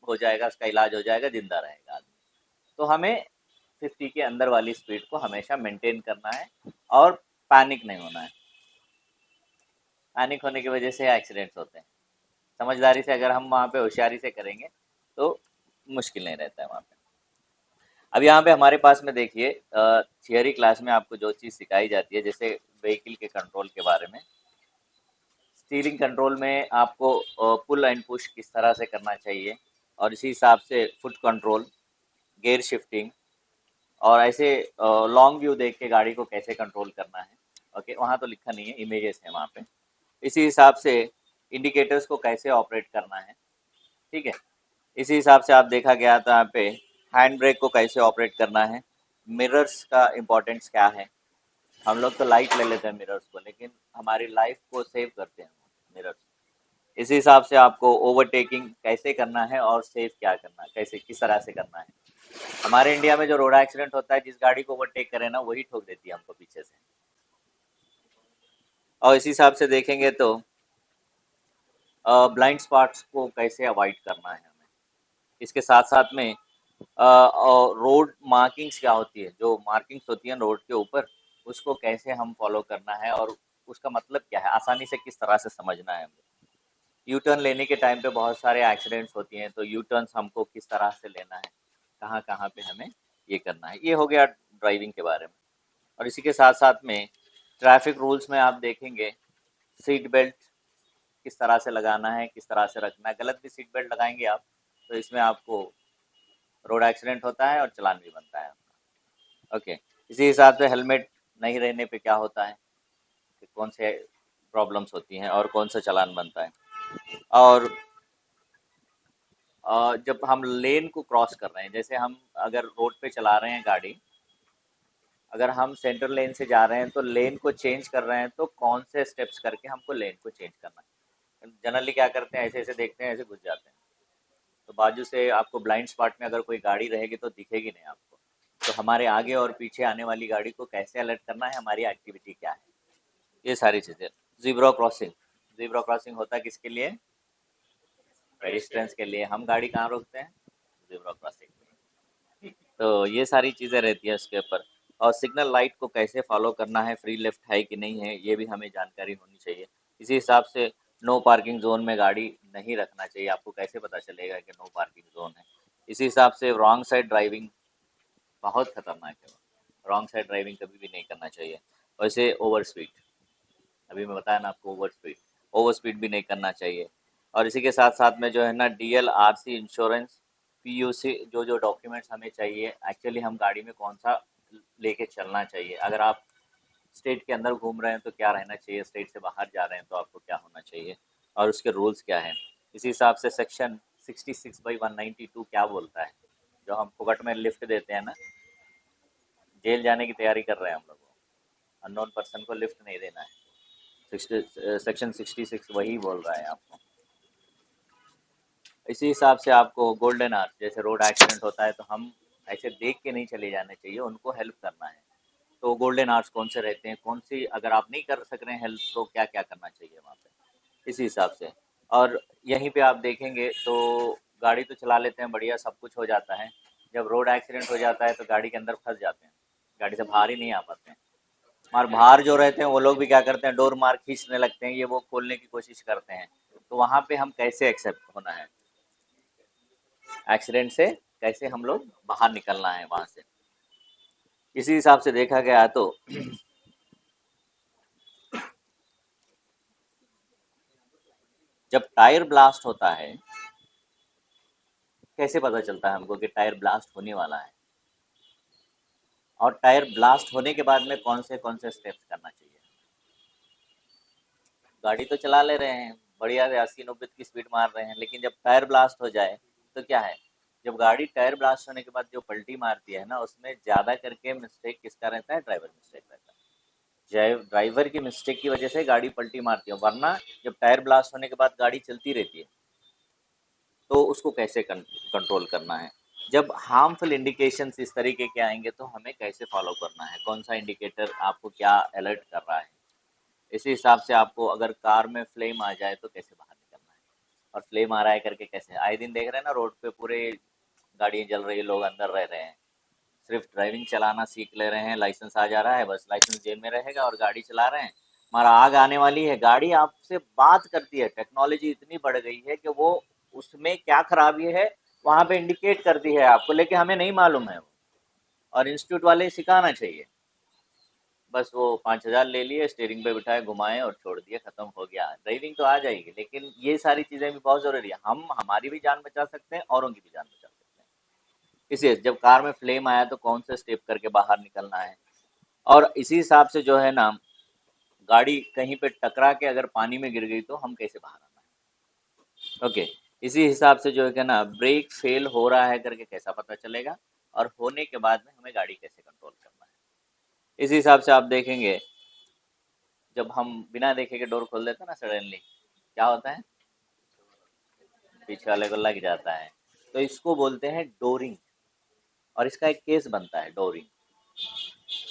हो जाएगा, उसका इलाज हो जाएगा, जिंदा रहेगा आदमी। तो हमें 50 के अंदर वाली स्पीड को हमेशा मेंटेन करना है और पैनिक नहीं होना है। पैनिक होने की वजह से एक्सीडेंट्स होते हैं। समझदारी से अगर हम वहाँ पे होशियारी से करेंगे तो मुश्किल नहीं रहता है वहाँ पे। अब यहाँ पे हमारे पास में देखिए थियरी क्लास में आपको जो चीज़ सिखाई जाती है, जैसे व्हीकल के कंट्रोल के बारे में, स्टीयरिंग कंट्रोल में आपको पुल एंड पुश किस तरह से करना चाहिए, और इसी हिसाब से फुट कंट्रोल, गियर शिफ्टिंग, और ऐसे लॉन्ग व्यू देख के गाड़ी को कैसे कंट्रोल करना है। ओके, वहाँ तो लिखा नहीं है, इमेजेस है वहाँ पे। इसी हिसाब से इंडिकेटर्स को कैसे ऑपरेट करना है, ठीक है। इसी हिसाब से आप देखा गया था यहाँ पे हैंड ब्रेक को कैसे ऑपरेट करना है, मिरर्स का इम्पोर्टेंस क्या है। हम लोग तो लाइट ले लेते हैं मिरर्स को, लेकिन हमारी लाइफ को सेव करते हैं मिरर्स। इसी हिसाब से आपको ओवरटेकिंग कैसे करना है और सेव क्या करना है, कैसे किस तरह से करना है। हमारे इंडिया में जो रोड एक्सीडेंट होता है, जिस गाड़ी को ओवरटेक करे ना वही ठोक देती है हमको पीछे से। और इसी हिसाब से देखेंगे तो ब्लाइंड स्पॉट्स को कैसे अवॉइड करना है हमें। इसके साथ साथ में रोड मार्किंग्स क्या होती है, जो मार्किंग्स होती हैं रोड के ऊपर, उसको कैसे हम फॉलो करना है और उसका मतलब क्या है, आसानी से किस तरह से समझना है हमें। यू टर्न लेने के टाइम पे बहुत सारे एक्सीडेंट्स होती हैं, तो यू टर्न्स हमको किस तरह से लेना है, कहाँ कहाँ पे हमें ये करना है। ये हो गया ड्राइविंग के बारे में। और इसी के साथ साथ में ट्रैफिक रूल्स में आप देखेंगे सीट बेल्ट किस तरह से लगाना है, किस तरह से रखना है। गलत भी सीट बेल्ट लगाएंगे आप तो इसमें आपको रोड एक्सीडेंट होता है और चालान भी बनता है। ओके, इसी हिसाब से हेलमेट नहीं रहने पे क्या होता है, कि कौन से प्रॉब्लम्स होती हैं और कौन सा चालान बनता है। और जब हम लेन को क्रॉस कर रहे हैं, जैसे हम अगर रोड पे चला रहे हैं गाड़ी, अगर हम सेंट्रल लेन से जा रहे हैं तो लेन को चेंज कर रहे हैं, तो कौन से स्टेप्स करके हमको लेन को चेंज करना है। जनरली क्या करते हैं, ऐसे ऐसे देखते हैं, ऐसे घुस जाते हैं। तो बाजू से आपको ब्लाइंड स्पॉट में अगर कोई गाड़ी रहेगी तो दिखेगी नहीं आपको। तो हमारे आगे और पीछे आने वाली गाड़ी को कैसे अलर्ट करना है, हमारी एक्टिविटी क्या है, ये सारी चीज़ें। ज़ीब्रा क्रॉसिंग, ज़ीब्रा क्रॉसिंग होता है किसके लिए, पेडिस्ट्रियंस के लिए। हम गाड़ी कहाँ रोकते हैं, ज़ीब्रा क्रॉसिंग में। तो ये सारी चीज़ें रहती है उसके ऊपर। और सिग्नल लाइट को कैसे फॉलो करना है, फ्री लेफ्ट है कि नहीं है, ये भी हमें जानकारी होनी चाहिए। इसी हिसाब से नो पार्किंग जोन में गाड़ी नहीं रखना चाहिए। आपको कैसे पता चलेगा कि नो पार्किंग जोन है। इसी हिसाब से रॉन्ग साइड ड्राइविंग बहुत खतरनाक है। रॉन्ग साइड ड्राइविंग कभी भी नहीं करना चाहिए। वैसे ओवर स्पीड, अभी मैं बताया ना आपको, ओवर स्पीड भी नहीं करना चाहिए। और इसी के साथ साथ में जो है ना, डीएल, आरसी, इंश्योरेंस, पीयूसी, जो जो डॉक्यूमेंट्स हमें चाहिए, एक्चुअली हम गाड़ी में कौन सा लेके चलना चाहिए। अगर आप स्टेट के अंदर घूम रहे हैं तो क्या रहना चाहिए, स्टेट से बाहर जा रहे हैं तो आपको क्या होना चाहिए, और उसके रूल्स क्या हैं। इसी हिसाब से सेक्शन 66/192 क्या बोलता है। जो हम फुकट में लिफ्ट देते हैं ना, जेल जाने की तैयारी कर रहे हैं हम लोग, अननोन पर्सन को लिफ्ट नहीं देना है। सेक्शन 66 वही बोल रहा है आपको। इसी हिसाब से आपको गोल्डन आवर्स, जैसे रोड एक्सीडेंट होता है तो हम ऐसे देख के नहीं चले जाने चाहिए, उनको हेल्प करना है। तो गोल्डन आवर्स कौन से रहते हैं, कौन सी, अगर आप नहीं कर सक रहे हैं हेल्प, तो क्या क्या करना चाहिए वहाँ पे, इसी हिसाब से। और यहीं पे आप देखेंगे तो गाड़ी तो चला लेते हैं, बढ़िया सब कुछ हो जाता है। जब रोड एक्सीडेंट हो जाता है तो गाड़ी के अंदर फंस जाते हैं, गाड़ी से बाहर ही नहीं आ पाते हैं। और बाहर जो रहते हैं वो लोग भी क्या करते हैं, डोर मार खींचने लगते हैं, ये वो खोलने की कोशिश करते हैं। तो वहाँ पे हम कैसे एक्सेप्ट होना है, एक्सीडेंट से कैसे हम लोग बाहर निकलना है वहाँ से, इसी हिसाब से देखा गया तो जब टायर ब्लास्ट होता है, कैसे पता चलता है हमको कि टायर ब्लास्ट होने वाला है, और टायर ब्लास्ट होने के बाद में कौन से स्टेप्स करना चाहिए। गाड़ी तो चला ले रहे हैं, बढ़िया से 80-90 की स्पीड मार रहे हैं, लेकिन जब टायर ब्लास्ट हो जाए तो क्या है। जब गाड़ी टायर ब्लास्ट होने के बाद जो पलटी मारती है ना, उसमें ज़्यादा करके मिस्टेक किसका रहता है, ड्राइवर मिस्टेक रहता है। ड्राइवर की मिस्टेक की वजह से गाड़ी पलटी मारती है, वरना जब टायर ब्लास्ट होने के बाद गाड़ी चलती रहती है। तो उसको कैसे कंट्रोल करना है। जब हार्मफुल इंडिकेशंस इस तरीके के आएंगे तो हमें कैसे फॉलो करना है, कौन सा इंडिकेटर आपको क्या अलर्ट कर रहा है। इसी हिसाब से आपको अगर कार में फ्लेम आ जाए तो कैसे बाहर निकलना है। और फ्लेम आ रहा है करके कैसे, आए दिन देख रहे हैं ना रोड पे पूरे गाड़ियाँ जल रही है, लोग अंदर रह रहे हैं, सिर्फ ड्राइविंग चलाना सीख ले रहे हैं, लाइसेंस आ जा रहा है, बस लाइसेंस जेब में रहेगा और गाड़ी चला रहे हैं। हमारा आग आने वाली है, गाड़ी आपसे बात करती है, टेक्नोलॉजी इतनी बढ़ गई है कि वो उसमें क्या खराबी है वहां पे इंडिकेट करती है आपको, लेकिन हमें नहीं मालूम है वो। और इंस्टीट्यूट वाले सिखाना चाहिए, बस वो 5,000 ले लिए, स्टीयरिंग पे बिठाए, घुमाए और छोड़ दिए, खत्म हो गया, ड्राइविंग तो आ जाएगी। लेकिन ये सारी चीजें भी बहुत जरूरी है, हम हमारी भी जान बचा सकते हैं, औरों की भी जान बचा सकते हैं। इसलिए जब कार में फ्लेम आया तो कौन से स्टेप करके बाहर निकलना है, और इसी हिसाब से जो है ना, गाड़ी कहीं पे टकरा के अगर पानी में गिर गई तो हम कैसे बाहर आना है। ओके, इसी हिसाब से जो है कि ना, ब्रेक फेल हो रहा है करके कैसा पता चलेगा, और होने के बाद में हमें गाड़ी कैसे कंट्रोल करना है। इसी हिसाब से आप देखेंगे, जब हम बिना देखे के डोर खोल देते हैं ना सडनली, क्या होता है, पीछे वाले को लग जाता है। तो इसको बोलते हैं डोरिंग, और इसका एक केस बनता है डोरिंग।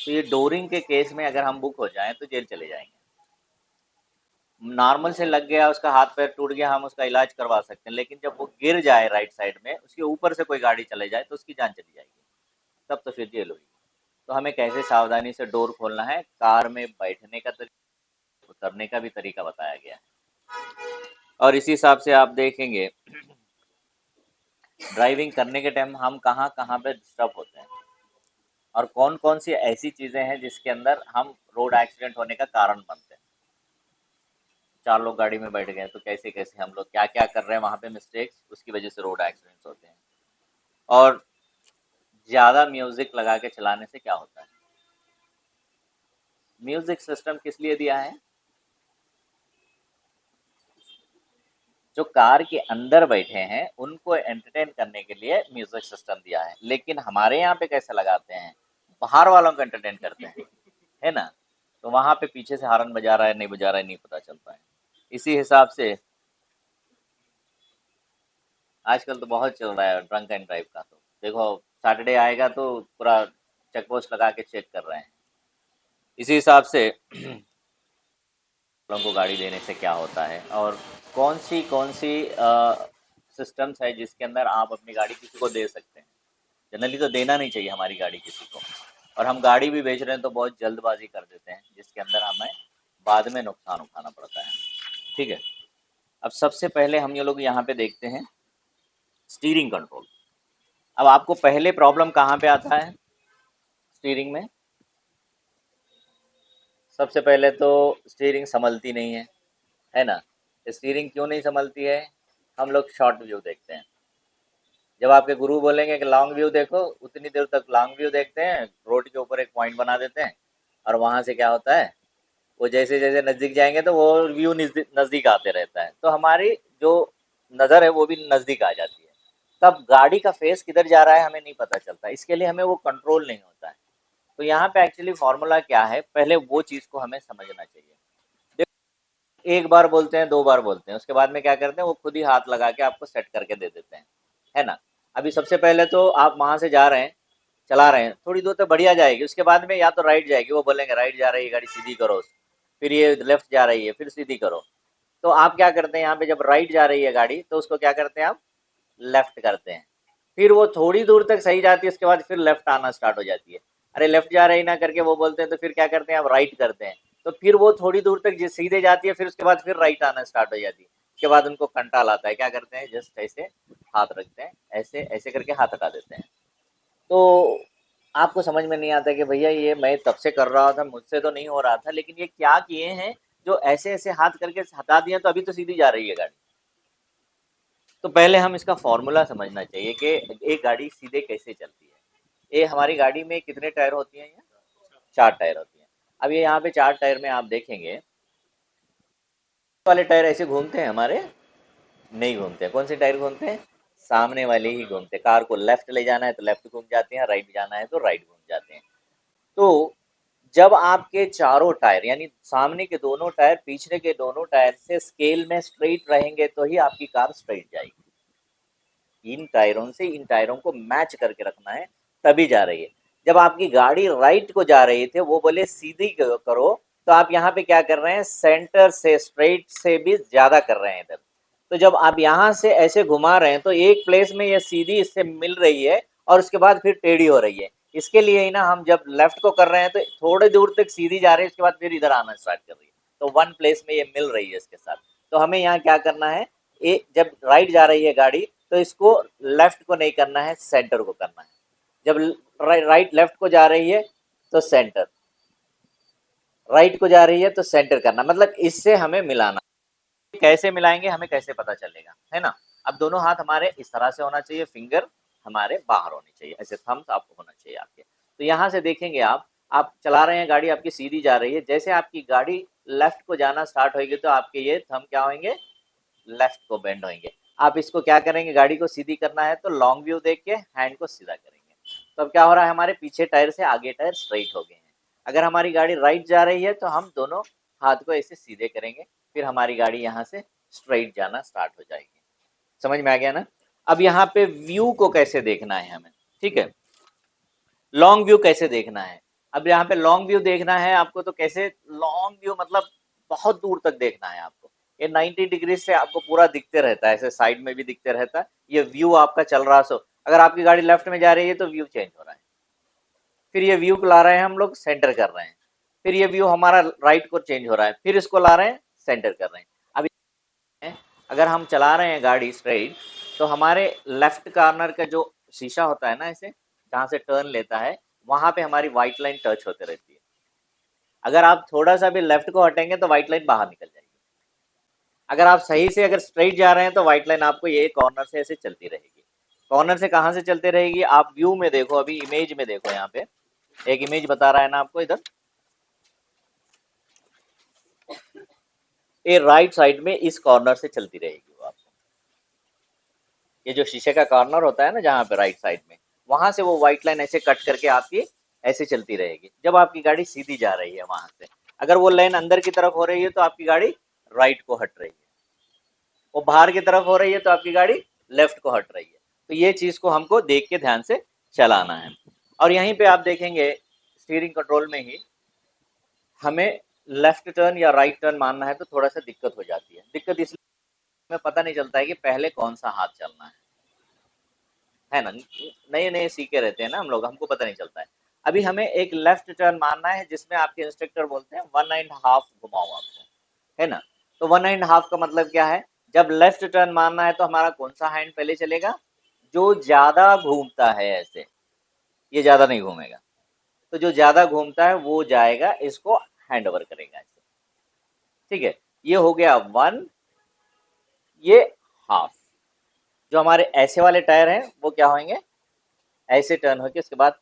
तो ये डोरिंग के केस में अगर हम बुक हो जाएं तो जेल चले जाएंगे। नॉर्मल से लग गया, उसका हाथ पैर टूट गया, हम उसका इलाज करवा सकते हैं, लेकिन जब वो गिर जाए राइट साइड में, उसके ऊपर से कोई गाड़ी चले जाए तो उसकी जान चली जाएगी, तब तो फिर जेल हुई। तो हमें कैसे सावधानी से डोर खोलना है, कार में बैठने का तरीका, उतरने का भी तरीका बताया गया है। और इसी हिसाब से आप देखेंगे, ड्राइविंग करने के टाइम हम कहाँ कहाँ पे डिस्टर्ब होते हैं, और कौन कौन सी ऐसी चीजें हैं जिसके अंदर हम रोड एक्सीडेंट होने का कारण बनते हैं। 4 लोग गाड़ी में बैठ गए तो कैसे कैसे हम लोग क्या क्या कर रहे हैं वहां पे मिस्टेक्स, उसकी वजह से रोड एक्सीडेंट्स होते हैं। और ज्यादा म्यूजिक लगा के चलाने से क्या होता है, म्यूजिक सिस्टम किस लिए दिया है, जो कार के अंदर बैठे हैं उनको एंटरटेन करने के लिए म्यूजिक सिस्टम दिया है। लेकिन हमारे यहाँ पे कैसे लगाते हैं, बाहर वालों को एंटरटेन करते हैं, है ना। तो वहां पे पीछे से हॉर्न बजा रहा है नहीं बजा रहा है नहीं पता चलता है। इसी हिसाब से आजकल तो बहुत चल रहा है ड्रंक एंड ड्राइव का, तो देखो सैटरडे आएगा तो पूरा चेक पोस्ट लगा के चेक कर रहे हैं। इसी हिसाब से लोगों को गाड़ी देने से क्या होता है, और कौन सी सिस्टम्स है जिसके अंदर आप अपनी गाड़ी किसी को दे सकते हैं। जनरली तो देना नहीं चाहिए हमारी गाड़ी किसी को, और हम गाड़ी भी बेच रहे हैं तो बहुत जल्दबाजी कर देते हैं जिसके अंदर हमें बाद में नुकसान उठाना पड़ता है। ठीक है, अब सबसे पहले हम ये लोग यहाँ पे देखते हैं स्टीयरिंग कंट्रोल। अब आपको पहले प्रॉब्लम कहाँ पे आता है स्टीयरिंग में, सबसे पहले तो स्टीयरिंग संभलती नहीं है ना। स्टीयरिंग क्यों नहीं संभलती है, हम लोग शॉर्ट व्यू देखते हैं। जब आपके गुरु बोलेंगे कि लॉन्ग व्यू देखो, उतनी देर तक लॉन्ग व्यू देखते हैं, रोड के ऊपर एक पॉइंट बना देते हैं, और वहां से क्या होता है, वो जैसे जैसे नजदीक जाएंगे तो वो व्यू नजदीक आते रहता है, तो हमारी जो नजर है वो भी नजदीक आ जाती है। तब गाड़ी का फेस किधर जा रहा है हमें नहीं पता चलता, इसके लिए हमें वो कंट्रोल नहीं होता है। तो यहाँ पे एक्चुअली फॉर्मूला क्या है, पहले वो चीज को हमें समझना चाहिए। एक बार बोलते हैं, 2 बार बोलते हैं, उसके बाद में क्या करते हैं, वो खुद ही हाथ लगा के आपको सेट करके दे देते हैं, है ना। अभी सबसे पहले तो आप वहां से जा रहे हैं, चला रहे हैं, थोड़ी दूर तक बढ़िया जाएगी, उसके बाद में या तो राइट जाएगी, वो बोलेंगे राइट जा रही है गाड़ी सीधी करो, फिर ये लेफ्ट जा रही है फिर सीधी करो। तो आप क्या करते हैं, यहाँ पे जब राइट जा रही है गाड़ी तो उसको क्या करते हैं आप, लेफ्ट करते हैं। फिर वो थोड़ी दूर तक सही जाती है, उसके बाद फिर लेफ्ट आना स्टार्ट हो जाती है। अरे लेफ्ट जा रही ना करके वो बोलते हैं, तो फिर क्या करते हैं आप, राइट करते हैं। तो फिर वो थोड़ी दूर तक सीधे जाती है, फिर उसके बाद फिर राइट आना स्टार्ट हो जाती है। उसके बाद उनको कंटाल आता है, क्या करते हैं, जस्ट ऐसे हाथ रखते हैं, ऐसे ऐसे करके हाथ हटा देते हैं। तो आपको समझ में नहीं आता कि भैया ये मैं तब से कर रहा था, मुझसे तो नहीं हो रहा था, लेकिन ये क्या किए हैं जो ऐसे ऐसे हाथ करके हटा दिए, तो अभी तो सीधी जा रही है गाड़ी। तो पहले हम इसका फॉर्मूला समझना चाहिए कि एक गाड़ी सीधे कैसे चलती है। ये हमारी गाड़ी में कितने टायर होती हैं, ये 4 टायर होती हैं। अब ये यहाँ पे 4 टायर में आप देखेंगे, वाले टायर ऐसे घूमते हैं हमारे, नहीं घूमते। कौन से टायर घूमते हैं, सामने वाले ही घूमते हैं। कार को लेफ्ट ले जाना है तो लेफ्ट घूम जाते हैं, राइट जाना है तो राइट घूम जाते हैं। तो जब आपके चारों टायर, यानी सामने के दोनों टायर पीछे के दोनों टायर से स्केल में स्ट्रेट रहेंगे तो ही आपकी कार स्ट्रेट जाएगी। इन टायरों से इन टायरों को मैच करके रखना है, तभी जा रही है। जब आपकी गाड़ी राइट को जा रही थी, वो बोले सीधी करो, तो आप यहाँ पे क्या कर रहे हैं, सेंटर से स्ट्रेट से भी ज्यादा कर रहे हैं इधर। तो जब आप यहाँ से ऐसे घुमा रहे हैं तो एक प्लेस में ये सीधी इससे मिल रही है और उसके बाद फिर टेढ़ी हो रही है। इसके लिए ही ना हम जब लेफ्ट को कर रहे हैं तो थोड़े दूर तक सीधी जा रही है, उसके बाद फिर इधर आना स्टार्ट कर रही है, तो वन प्लेस में ये मिल रही है इसके साथ। तो हमें यहाँ क्या करना है, जब राइट जा रही है गाड़ी तो इसको लेफ्ट को नहीं करना है, सेंटर को करना है। जब राइट लेफ्ट को जा रही है तो सेंटर, राइट को जा रही है तो सेंटर करना, मतलब इससे हमें मिलाना। कैसे मिलाएंगे, हमें कैसे पता चलेगा, है ना। अब दोनों हाथ हमारे इस तरह से होना चाहिए, फिंगर हमारे बाहर होनी चाहिए, ऐसे थम्स आपको होना चाहिए आपके। तो यहाँ से देखेंगे आप चला रहे हैं गाड़ी, आपकी सीधी जा रही है, जैसे आपकी गाड़ी लेफ्ट को जाना स्टार्ट होगी तो आपके ये थंब क्या होंगे, लेफ्ट को बेंड होंगे। आप इसको क्या करेंगे, गाड़ी को सीधी करना है तो लॉन्ग व्यू देख के हैंड को सीधा करेंगे। तो अब क्या हो रहा है, हमारे पीछे टायर से आगे टायर स्ट्रेट हो गए हैं। अगर हमारी गाड़ी राइट जा रही है तो हम दोनों हाथ को ऐसे सीधे करेंगे, फिर हमारी गाड़ी यहाँ से स्ट्रेट जाना स्टार्ट हो जाएगी। समझ में आ गया ना। अब यहाँ पे व्यू को कैसे देखना है हमें, ठीक है, लॉन्ग व्यू कैसे देखना है। अब यहाँ पे लॉन्ग व्यू देखना है आपको, तो कैसे लॉन्ग व्यू, मतलब बहुत दूर तक देखना है आपको। ये 90 डिग्री से आपको पूरा दिखते रहता है, ऐसे साइड में भी दिखते रहता है। ये व्यू आपका चल रहा, सो अगर आपकी गाड़ी लेफ्ट में जा रही है तो व्यू चेंज हो रहा है, फिर ये व्यू को ला रहे हैं हम लोग, सेंटर कर रहे हैं, फिर ये व्यू हमारा राइट को चेंज हो रहा है, फिर इसको ला रहे हैं, सेंटर कर रहे हैं। अब अगर हम चला रहे हैं गाड़ी स्ट्रेट, तो हमारे लेफ्ट कॉर्नर का जो शीशा होता है ना, ऐसे जहाँ से टर्न लेता है, वहां पे हमारी व्हाइट लाइन टच होते रहती है। अगर आप थोड़ा सा भी लेफ्ट को हटेंगे तो व्हाइट लाइन बाहर निकल जाएगी। अगर आप सही से अगर स्ट्रेट जा रहे हैं तो व्हाइट लाइन आपको ये कॉर्नर से ऐसे चलती रहेगी। कॉर्नर से कहाँ से चलते रहेगी, आप व्यू में देखो, अभी इमेज में देखो, यहाँ पे एक इमेज बता रहा है ना आपको इधर, ये राइट साइड में इस कॉर्नर से चलती रहेगी वो आपको। ये जो शीशे का कॉर्नर होता है ना जहाँ पे राइट साइड में, वहां से वो व्हाइट लाइन ऐसे कट करके आपकी ऐसे चलती रहेगी जब आपकी गाड़ी सीधी जा रही है वहां से। अगर वो लाइन अंदर की तरफ हो रही है तो आपकी गाड़ी राइट को हट रही है, वो बाहर की तरफ हो रही है तो आपकी गाड़ी लेफ्ट को हट रही है। तो ये चीज को हमको देख के ध्यान से चलाना है। और यहीं पे आप देखेंगे स्टीयरिंग कंट्रोल में ही हमें लेफ्ट टर्न या राइट टर्न मानना है तो थोड़ा सा दिक्कत हो जाती है। दिक्कत इसलिए हमें पता नहीं चलता है कि पहले कौन सा हाथ चलना है ना। नए नए सीखे रहते हैं ना हम लोग, हमको पता नहीं चलता है। अभी हमें एक लेफ्ट टर्न मारना है जिसमें आपके इंस्ट्रक्टर बोलते हैं 1.5 घुमाओ आपको, है ना। तो 1.5 का मतलब क्या है, जब लेफ्ट टर्न मारना है तो हमारा कौन सा हैंड पहले चलेगा, जो ज्यादा घूमता है ऐसे, ये ज्यादा नहीं घूमेगा, तो जो ज्यादा घूमता है वो जाएगा, इसको हैंड ओवर करेगा ऐसे, ठीक है। ये हो गया 1, ये हाफ। जो हमारे ऐसे वाले टायर हैं वो क्या होंगे, ऐसे टर्न होके उसके बाद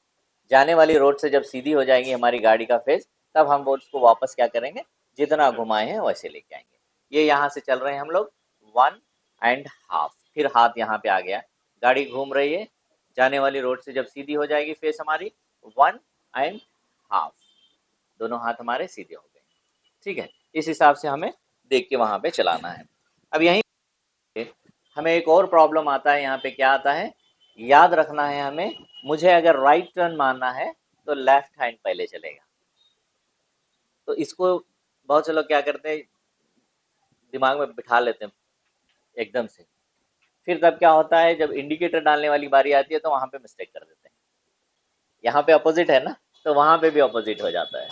जाने वाली रोड से जब सीधी हो जाएगी हमारी गाड़ी का फेस, तब हम वो उसको वापस क्या करेंगे, जितना घुमाए हैं वैसे लेके आएंगे। ये यहाँ से चल रहे हैं हम लोग 1.5, फिर हाथ यहाँ पे आ गया, गाड़ी घूम रही है, जाने वाली रोड से जब सीधी हो जाएगी फेस हमारी 1.5, दोनों हाथ हमारे सीधे हो गए, ठीक है। इस हिसाब से हमें देख के वहां पे चलाना है। अब यहीं हमें एक और प्रॉब्लम आता है, यहाँ पे क्या आता है, याद रखना है हमें, मुझे अगर राइट टर्न मारना है तो लेफ्ट हैंड पहले चलेगा। तो इसको बहुत से लोग क्या करते हैं, दिमाग में बिठा लेते हैं एकदम से, फिर तब क्या होता है, जब इंडिकेटर डालने वाली बारी आती है तो वहां पे मिस्टेक कर देते हैं। यहाँ पे अपोजिट है ना, तो वहां पे भी अपोजिट हो जाता है।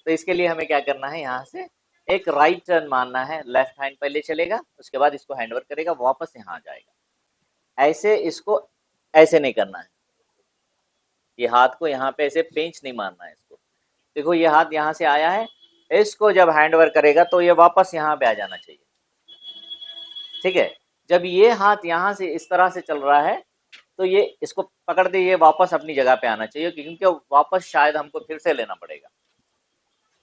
तो इसके लिए हमें क्या करना है, यहाँ से एक राइट टर्न मारना है, लेफ्ट हैंड पहले चलेगा, उसके बाद इसको हैंड ओवर करेगा, वापस यहाँ आ जाएगा। ऐसे इसको ऐसे नहीं करना है, ये हाथ को यहाँ पे ऐसे पेंच नहीं मारना है इसको। देखो ये हाथ यहाँ से आया है, इसको जब हैंड ओवर करेगा तो ये वापस यहाँ पे आ जाना चाहिए, ठीक है। जब ये हाथ यहाँ से इस तरह से चल रहा है तो ये इसको पकड़ दे, ये वापस अपनी जगह पे आना चाहिए, क्योंकि वापस शायद हमको फिर से लेना पड़ेगा।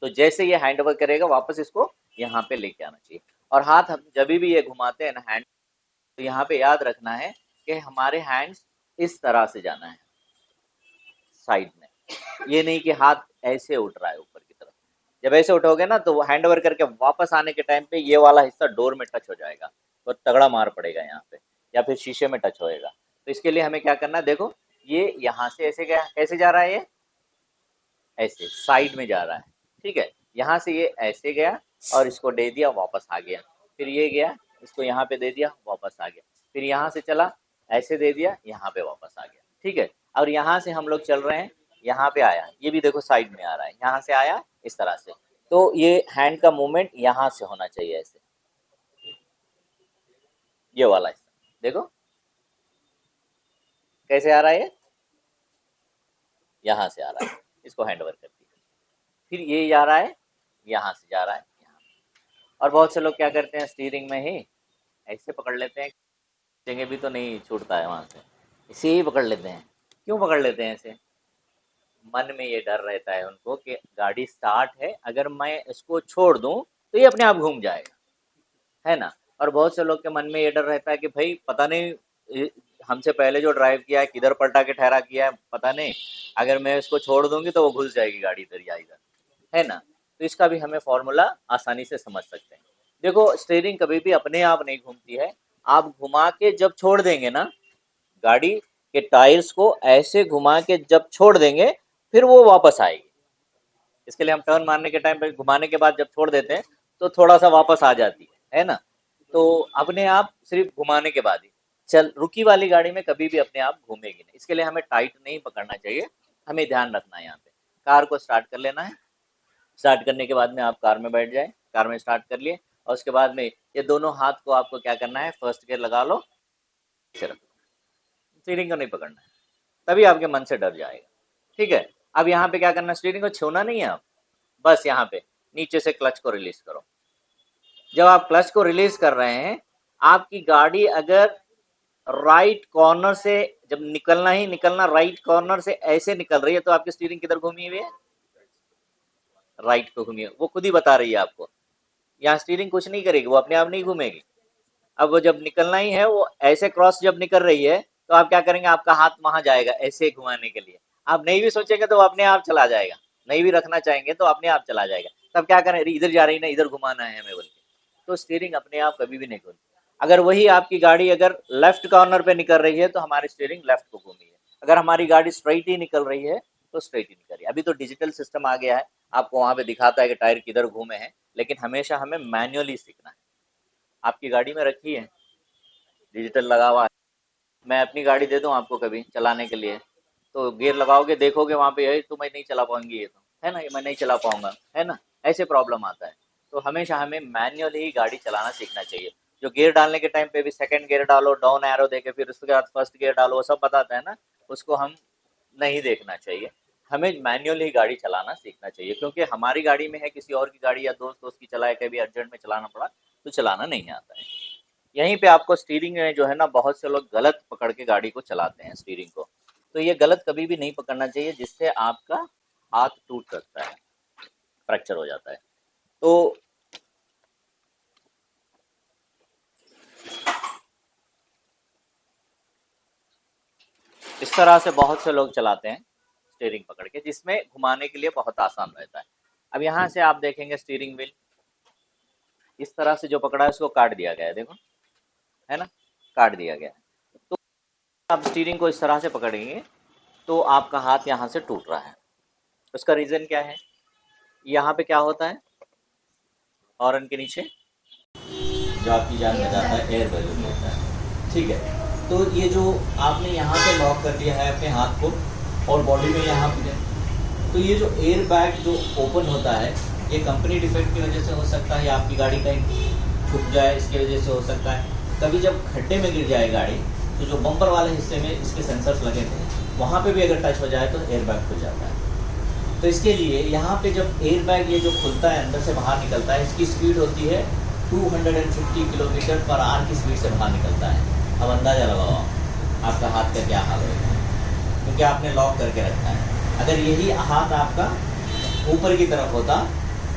तो जैसे ये हैंड ओवर करेगा वापस इसको यहाँ पे लेके आना चाहिए। और हाथ हम जब भी ये घुमाते हैं ना हैंड, तो यहाँ पे याद रखना है कि हमारे हैंड्स इस तरह से जाना है साइड में, ये नहीं कि हाथ ऐसे उठ रहा है ऊपर की तरफ। जब ऐसे उठोगे ना तो हैंड ओवर करके वापस आने के टाइम पे ये वाला हिस्सा डोर में टच हो जाएगा, तो तगड़ा मार पड़ेगा यहाँ पे, या फिर शीशे में टच होएगा। तो इसके लिए हमें क्या करना है, देखो ये यहाँ से ऐसे गया, कैसे जा रहा है, ये ऐसे साइड में जा रहा है, ठीक है। यहाँ से ये ऐसे गया और इसको दे दिया, वापस आ गया, फिर ये गया इसको यहाँ पे दे दिया, वापस आ गया। फिर यहाँ से चला, ऐसे दे दिया, यहाँ पे वापस आ गया। ठीक है, और यहाँ से हम लोग चल रहे हैं, यहाँ पे आया, ये भी देखो साइड में आ रहा है, यहाँ से आया इस तरह से। तो ये हैंड का मूवमेंट यहाँ से होना चाहिए, ऐसे, ये वाला हिस्सा देखो कैसे आ रहा है, यहाँ से आ रहा है, इसको हैंड ओवर कर दिया। फिर ये जा रहा है, यहाँ से जा रहा है यहाँ। और बहुत से लोग क्या करते हैं, स्टीयरिंग में ही ऐसे पकड़ लेते हैं, जगह भी तो नहीं छूटता है वहां से, इसे ही पकड़ लेते हैं। क्यों पकड़ लेते हैं ऐसे? मन में ये डर रहता है उनको कि गाड़ी स्टार्ट है, अगर मैं इसको छोड़ दूं तो ये अपने आप घूम जाएगा, है ना। और बहुत से लोग के मन में ये डर रहता है कि भाई पता नहीं हमसे पहले जो ड्राइव किया है किधर पलटा के ठहरा किया है पता नहीं, अगर मैं इसको छोड़ दूंगी तो वो घुस जाएगी गाड़ी इधर या इधर, है ना। तो इसका भी हमें फॉर्मूला आसानी से समझ सकते हैं। देखो स्टीयरिंग कभी भी अपने आप नहीं घूमती है, आप घुमा के जब छोड़ देंगे ना, गाड़ी के टायर्स को ऐसे घुमा के जब छोड़ देंगे फिर वो वापस आएगी। इसके लिए हम टर्न मारने के टाइम पे घुमाने के बाद जब छोड़ देते हैं तो थोड़ा सा वापस आ जाती है ना। तो अपने आप सिर्फ घुमाने के बाद ही चल, रुकी वाली गाड़ी में कभी भी अपने आप घूमेगी नहीं। इसके लिए हमें टाइट नहीं पकड़ना चाहिए, हमें ध्यान रखना है। यहाँ पे कार को स्टार्ट कर लेना है, स्टार्ट करने के बाद में आप कार में बैठ जाए, कार में स्टार्ट कर लिए, और उसके बाद में ये दोनों हाथ को आपको क्या करना है, फर्स्ट गियर लगा लो, रखो, स्टीयरिंग को नहीं पकड़ना है, तभी आपके मन से डर जाएगा। ठीक है, अब यहाँ पे क्या करना है, स्टीयरिंग को छूना नहीं है आप, बस यहाँ पे नीचे से क्लच को रिलीज करो। जब आप क्लच को रिलीज कर रहे हैं, आपकी गाड़ी अगर राइट कॉर्नर से जब निकलना ही निकलना, राइट कॉर्नर से ऐसे निकल रही है तो आपकी स्टीयरिंग किधर घूमी हुई है, राइट को घूमी है, वो खुद ही बता रही है आपको। यहाँ स्टीयरिंग कुछ नहीं करेगी, वो अपने आप नहीं घूमेगी। अब वो जब निकलना ही है, वो ऐसे क्रॉस जब निकल रही है तो आप क्या करेंगे, आपका हाथ वहां जाएगा ऐसे घुमाने के लिए। आप नहीं भी सोचेंगे तो वो अपने आप चला जाएगा, नहीं भी रखना चाहेंगे तो अपने आप चला जाएगा। तब क्या करें, इधर जा रही ना, इधर घुमाना है हमें बोल के, तो स्टीयरिंग अपने आप कभी भी नहीं घूमती। अगर वही आपकी गाड़ी अगर लेफ्ट कॉर्नर पे निकल रही है तो हमारी स्टीयरिंग लेफ्ट को घूमी है, अगर हमारी गाड़ी स्ट्राइट ही निकल रही है तो स्ट्राइट ही निकल रही है। अभी तो डिजिटल सिस्टम आ गया है, आपको वहां पे दिखाता है कि टायर किधर घूमे हैं, लेकिन हमेशा हमें मैन्युअली सीखना है। आपकी गाड़ी में रखी है, डिजिटल लगा हुआ है, मैं अपनी गाड़ी दे दूं आपको कभी चलाने के लिए, तो गियर लगाओगे, देखोगे वहां पे है तो मैं नहीं चला पाऊंगी, ये तो है ना, ये मैं नहीं चला पाऊंगा, है ना, ऐसे प्रॉब्लम आता है। तो हमेशा हमें मैनुअली ही गाड़ी चलाना सीखना चाहिए। जो गियर डालने के टाइम पे भी सेकंड गियर डालो, डाउन एरो देके, फिर उसके बाद फर्स्ट गियर डालो, वो सब बताता है ना, उसको हम नहीं देखना चाहिए। हमें मैनुअली गाड़ी चलाना सीखना चाहिए, क्योंकि हमारी गाड़ी में है, किसी और की गाड़ी या दोस्त दोस्त की चलाए, कभी अर्जेंट में चलाना पड़ा तो चलाना नहीं आता है। यहीं पे आपको स्टीयरिंग में जो है ना, बहुत से लोग गलत पकड़ के गाड़ी को चलाते हैं स्टीयरिंग को, तो ये गलत कभी भी नहीं पकड़ना चाहिए, जिससे आपका हाथ टूट सकता है, फ्रैक्चर हो जाता है। तो इस तरह से बहुत से लोग चलाते हैं स्टीयरिंग पकड़ के, जिसमें घुमाने के लिए बहुत आसान रहता है। अब यहाँ से आप देखेंगे स्टीयरिंग व्हील इस तरह से जो पकड़ा है उसको काट दिया गया है, देखो, है ना, काट दिया गया है। तो आप स्टीयरिंग को इस तरह से पकड़ेंगे तो आपका हाथ यहाँ से टूट रहा है। उसका रीजन क्या है, यहाँ पे क्या होता है, हॉर्न के नीचे जो आपकी जान बचाता है एयर बैलून होता है। ठीक है, तो ये जो आपने यहाँ पे लॉक कर दिया है अपने हाथ को और बॉडी में यहाँ पे, तो ये जो एयर बैग जो ओपन होता है, ये कंपनी डिफेक्ट की वजह से हो सकता है, आपकी गाड़ी कहीं छुप जाए इसकी वजह से हो सकता है। कभी जब खड्डे में गिर जाए गाड़ी, तो जो बम्पर वाले हिस्से में इसके सेंसर्स लगे थे, वहाँ पे भी अगर टच हो जाए तो एयर बैग खुल जाता है। तो इसके लिए यहाँ पे जब एयर बैग ये जो खुलता है, अंदर से बाहर निकलता है, इसकी स्पीड होती है 250 किलोमीटर पर आवर की स्पीड से बाहर निकलता है। अब अंदाज़ा लगाओ आपका हाथ का क्या हाल होगा, क्योंकि आपने लॉक करके रखा है। अगर यही हाथ आपका ऊपर की तरफ होता,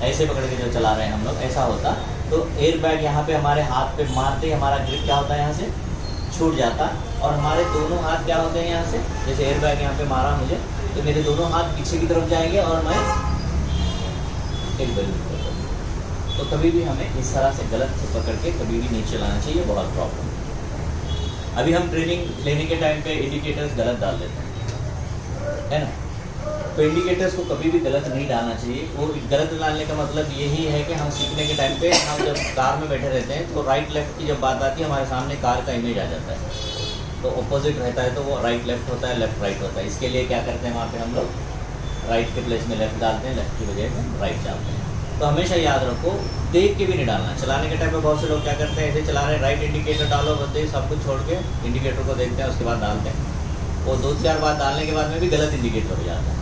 ऐसे पकड़ के जो चला रहे हैं हम लोग, ऐसा होता, तो एयर बैग यहाँ पे हमारे हाथ पे मारते ही हमारा ग्रिप क्या होता है, यहाँ से छूट जाता, और हमारे दोनों हाथ क्या होते हैं, यहाँ से जैसे एयर बैग यहाँ पे मारा मुझे, तो मेरे दोनों हाथ पीछे की तरफ जाएंगे और मैं एक बैलून कर दूँगा। तो कभी भी हमें इस तरह से गलत से पकड़ के कभी भी नहीं चलाना चाहिए, बहुत प्रॉब्लम। अभी हम ट्रेनिंग लेने के टाइम पे इंडिकेटर्स गलत डाल देते हैं, है ना, तो इंडिकेटर्स को कभी भी गलत नहीं डालना चाहिए। वो गलत डालने का मतलब यही है कि हम सीखने के टाइम पे हम जब कार में बैठे रहते हैं तो राइट लेफ्ट की जब बात आती है हमारे सामने कार का इमेज आ जाता है, तो ऑपोजिट रहता है तो वो राइट लेफ्ट होता है, लेफ्ट राइट होता है। इसके लिए क्या करते हैं, वहाँ पे हम लोग राइट के प्लेस में लेफ्ट डालते हैं, लेफ्ट की बजाय में राइट डालते हैं। तो हमेशा याद रखो, देख के भी नहीं डालना। चलाने के टाइम पे बहुत से लोग क्या करते हैं, ऐसे चला रहे हैं, राइट इंडिकेटर डालो, बस सब कुछ छोड़ के इंडिकेटर को देखते हैं, उसके बाद डालते हैं। वो 2-4 बार डालने के बाद में भी गलत इंडिकेटर हो जाता है।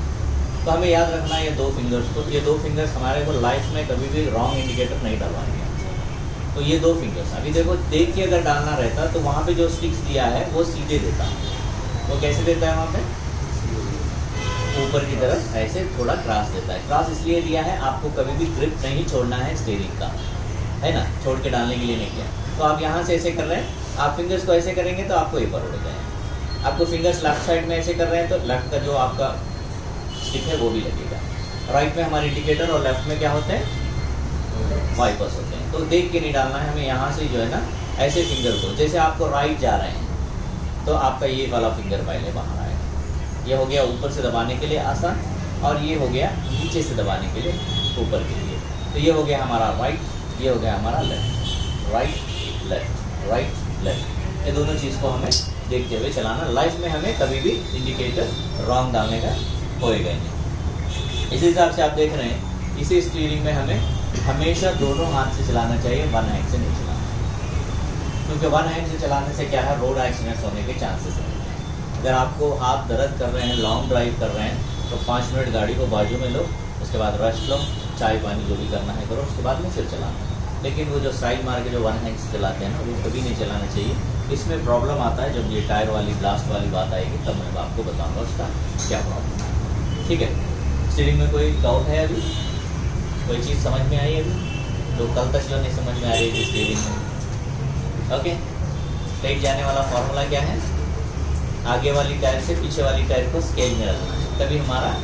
तो हमें याद रखना है ये 2 फिंगर्स को, ये 2 फिंगर्स हमारे को लाइफ में कभी भी रॉन्ग इंडिकेटर नहीं डलवाएंगे। तो ये 2 फिंगर्स अभी देखो, देख के अगर डालना रहता तो वहाँ पे जो स्टिक्स दिया है वो सीधे देता, वो कैसे देता है, वहाँ पे ऊपर की तरफ ऐसे थोड़ा क्रॉस देता है। क्रॉस इसलिए दिया है, आपको कभी भी ग्रिप नहीं छोड़ना है स्टीयरिंग का, है ना, छोड़ के डालने के लिए नहीं किया। तो आप यहाँ से ऐसे कर रहे हैं, आप फिंगर्स को ऐसे करेंगे तो आपको ये पर उड़ जाएगा। आपको फिंगर्स लेफ्ट साइड में ऐसे कर रहे हैं तो लेफ्ट का जो आपका स्टिक है वो भी लगेगा। राइट में हमारे इंडिकेटर और लेफ्ट में क्या होते हैं, वाइपर्स होते हैं। तो देख के नहीं डालना है हमें, यहाँ से जो है ना ऐसे फिंगर को, जैसे आपको राइट जा रहे हैं तो आपका ये वाला फिंगर पहले बाहर आएगा। ये हो गया ऊपर से दबाने के लिए आसान, और ये हो गया नीचे से दबाने के लिए ऊपर के लिए। तो ये हो गया हमारा राइट, ये हो गया हमारा left, right left, right left. ये दोनों चीज़ को हमें देखते हुए चलाना। लाइफ में हमें कभी भी इंडिकेटर रॉन्ग डालने का होएगा नहीं। इसी हिसाब से आप देख रहे हैं, इसी स्टीयरिंग में हमें हमेशा दोनों हाथ से चलाना चाहिए, वन हैंड से नहीं चलाना, क्योंकि वन हैंड से चलाने से क्या है, रोड एक्सीडेंट्स होने के चांसेस हैं। अगर आपको हाथ दर्द कर रहे हैं, लॉन्ग ड्राइव कर रहे हैं, तो 5 मिनट गाड़ी को बाजू में लो, उसके बाद रेस्ट लो, चाय पानी जो भी करना है करो, उसके बाद में फिर चलाना। लेकिन वो जो साइड मार के जो वन हैंड से चलाते हैं ना, वो कभी नहीं चलाना चाहिए। इसमें प्रॉब्लम आता है जब ये टायर वाली ब्लास्ट वाली बात आएगी, तब मैं आपको बताऊँगा उसका क्या प्रॉब्लम है। ठीक है, स्टीयरिंग में कोई डाउट है अभी, कोई चीज़ समझ में आई अभी, जो कल तक जो नहीं समझ में आ रही थी स्टीयरिंग में। ओके, स्ट्रेट जाने वाला फॉर्मूला क्या है, आगे वाली टायर से पीछे वाली टायर को स्केल में रखना है, तभी हमारा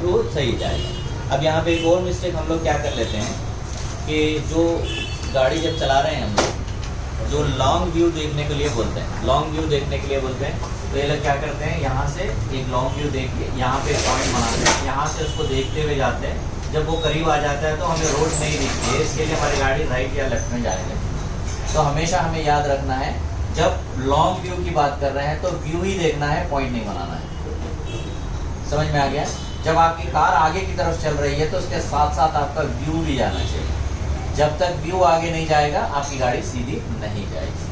वो सही जाएगा। अब यहाँ पे एक और मिस्टेक हम लोग क्या कर लेते हैं कि जो गाड़ी जब चला रहे हैं हम लोग, जो लॉन्ग व्यू देखने के लिए बोलते हैं, लॉन्ग व्यू देखने के लिए बोलते हैं, तो ये लोग क्या करते हैं, यहाँ से एक लॉन्ग व्यू देख के यहाँ पे पॉइंट बनाते हैं, यहाँ से उसको देखते हुए जाते हैं। जब वो करीब आ जाता है तो हमें रोड नहीं दिखती है, इसके लिए हमारी गाड़ी राइट या लेफ्ट में जाएगी। तो हमेशा हमें याद रखना है, जब लॉन्ग व्यू की बात कर रहे हैं तो व्यू ही देखना है, पॉइंट नहीं बनाना है। समझ में आ गया? जब आपकी कार आगे की तरफ चल रही है तो उसके साथ साथ आपका व्यू भी जाना चाहिए। जब तक व्यू आगे नहीं जाएगा आपकी गाड़ी सीधी नहीं जाएगी।